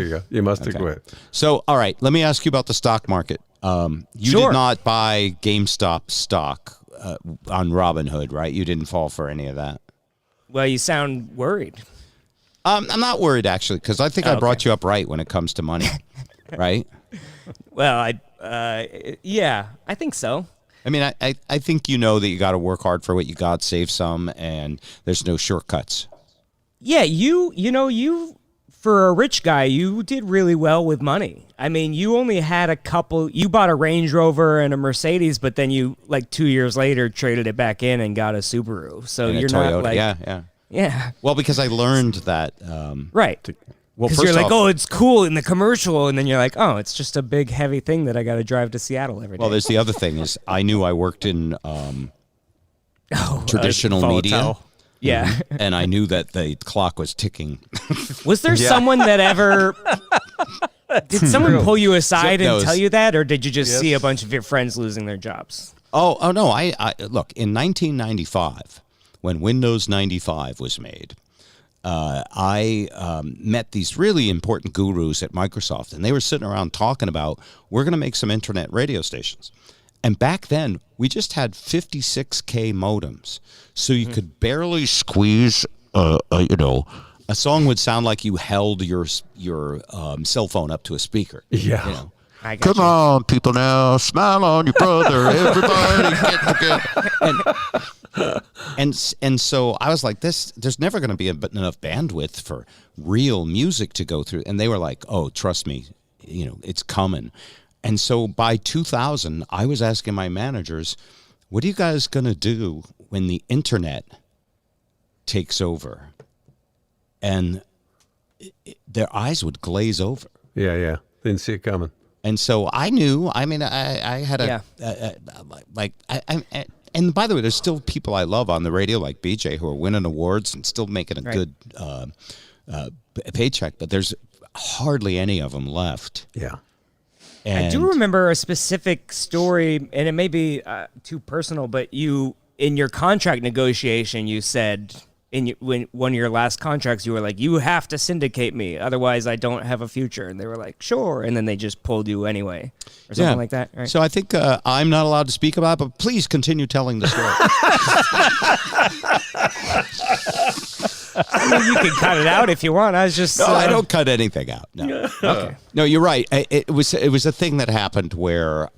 you go. You must have quit. So, all right, let me ask you about the stock market. You did not buy GameStop stock on Robinhood, right? You didn't fall for any of that. Well, you sound worried. I'm not worried, actually, because I think I brought you up right when it comes to money, right? Well, yeah, I think so. I mean, I think you know that you got to work hard for what you got, save some, and there's no shortcuts. Yeah, you for a rich guy, you did really well with money. I mean, you only had you bought a Range Rover and a Mercedes, but then you, like 2 years later, traded it back in and got a Subaru. So and you're not like... Yeah. Well, because I learned that... right. Well, because you're like, oh, it's cool in the commercial, and then you're like, oh, it's just a big, heavy thing that I got to drive to Seattle every day. Well, there's the other thing is I knew I worked in traditional media. Yeah. And I knew that the clock was ticking. Was there someone that ever... Did someone pull you aside and tell you that, or did you just see a bunch of your friends losing their jobs? Oh no! I look, in 1995, when Windows 95 was made, I met these really important gurus at Microsoft, and they were sitting around talking about, we're going to make some internet radio stations. And back then, we just had 56K modems, so you could barely squeeze, a song would sound like you held your cell phone up to a speaker. Yeah. You know? Come on, people now, smile on your brother. Everybody get together. And so I was like, there's never going to be enough bandwidth for real music to go through. And they were like, oh, trust me, it's coming. And so by 2000, I was asking my managers, what are you guys going to do when the internet takes over? And their eyes would glaze over. Yeah. Didn't see it coming. And so I knew, I mean, I had and by the way, there's still people I love on the radio like BJ who are winning awards and still making a good paycheck, but there's hardly any of them left. Yeah. And I do remember a specific story, and it may be too personal, but you, in your contract negotiation, you said... when one of your last contracts, you were like, you have to syndicate me, otherwise I don't have a future. And they were like, sure. And then they just pulled you anyway, or something like that. Right? So I think I'm not allowed to speak about it, but please continue telling the story. I mean, you can cut it out if you want. I was just... No, I don't cut anything out. No. Okay. No, you're right. It was a thing that happened where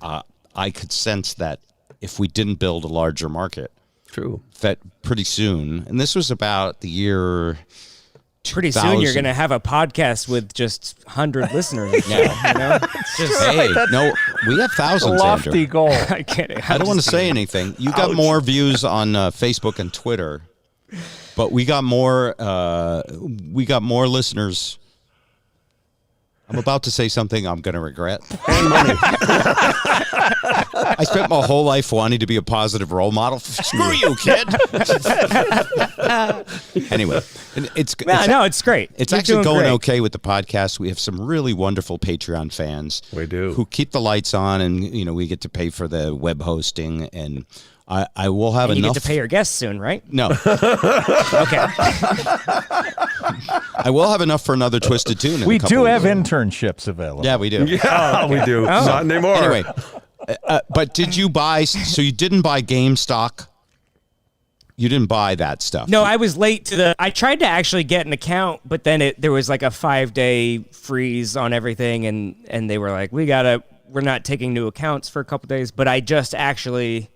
I could sense that if we didn't build a larger market, true, that pretty soon, and this was about the year 2000. Pretty soon you're going to have a podcast with just 100 listeners. No, we have thousands, lofty Andrew. goal. I get it. I don't want to say anything. You got more views on Facebook and Twitter, but we got more listeners. I'm about to say something I'm going to regret. And money. I spent my whole life wanting to be a positive role model. Screw you, kid. Anyway, it's great. It's actually going okay with the podcast. We have some really wonderful Patreon fans. We do. Who keep the lights on, and we get to pay for the web hosting, and I will have enough. You get to pay your guests soon, right? No. Okay. I will have enough for another Twisted Tune. We do have internships available. Yeah, we do. Yeah, we do. Not anymore. Anyway, but did you buy? So you didn't buy GameStop? You didn't buy that stuff? No, I was late to I tried to actually get an account, but then there was like a 5-day freeze on everything, and they were like, we're not taking new accounts for a couple days. But I just actually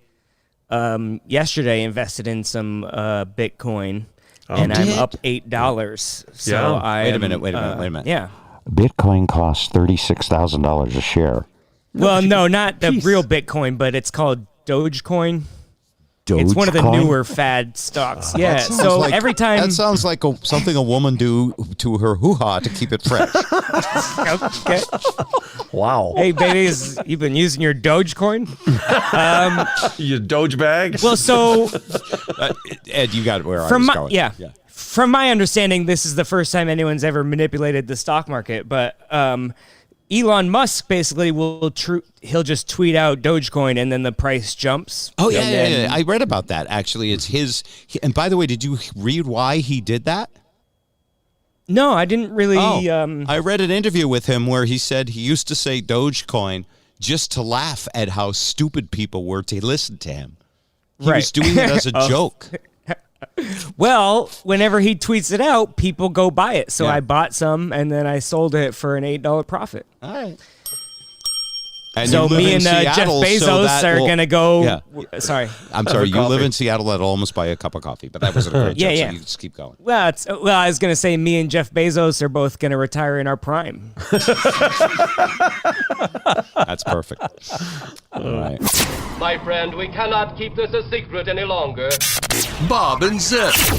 yesterday invested in some Bitcoin. And I'm up $8. So Wait a minute. Yeah. Bitcoin costs $36,000 a share. Well, no, not the real Bitcoin, but it's called DOGE COIN. It's one of the Dogecoin? newer fad stocks. Yeah. So every time that sounds like something a woman do to her hoo-ha to keep it fresh. Okay. Wow. Hey, babies, you've been using your Dogecoin? Your Doge bag? Well, so Ed, you got where I was going. Yeah. From my understanding, this is the first time anyone's ever manipulated the stock market, but Elon Musk basically he'll just tweet out Dogecoin and then the price jumps. Oh, yeah. I read about that, actually. It's his. And by the way, did you read why he did that? No, I didn't really. I read an interview with him where he said he used to say Dogecoin just to laugh at how stupid people were to listen to him. He was doing it as a joke. Well, whenever he tweets it out, people go buy it. So Yeah. I bought some and then I sold it for an $8 profit. All right. And So you live me in and Jeff Seattle, so Bezos that are will- going to go. Yeah. Sorry. I'm sorry, you coffee. live in Seattle. That'll almost buy a cup of coffee, but that wasn't a great Yeah, joke, yeah. so you just keep going. Well, I was going to say me and Jeff Bezos are both going to retire in our prime. That's perfect. All right. My friend, we cannot keep this a secret any longer. Bob and Zip.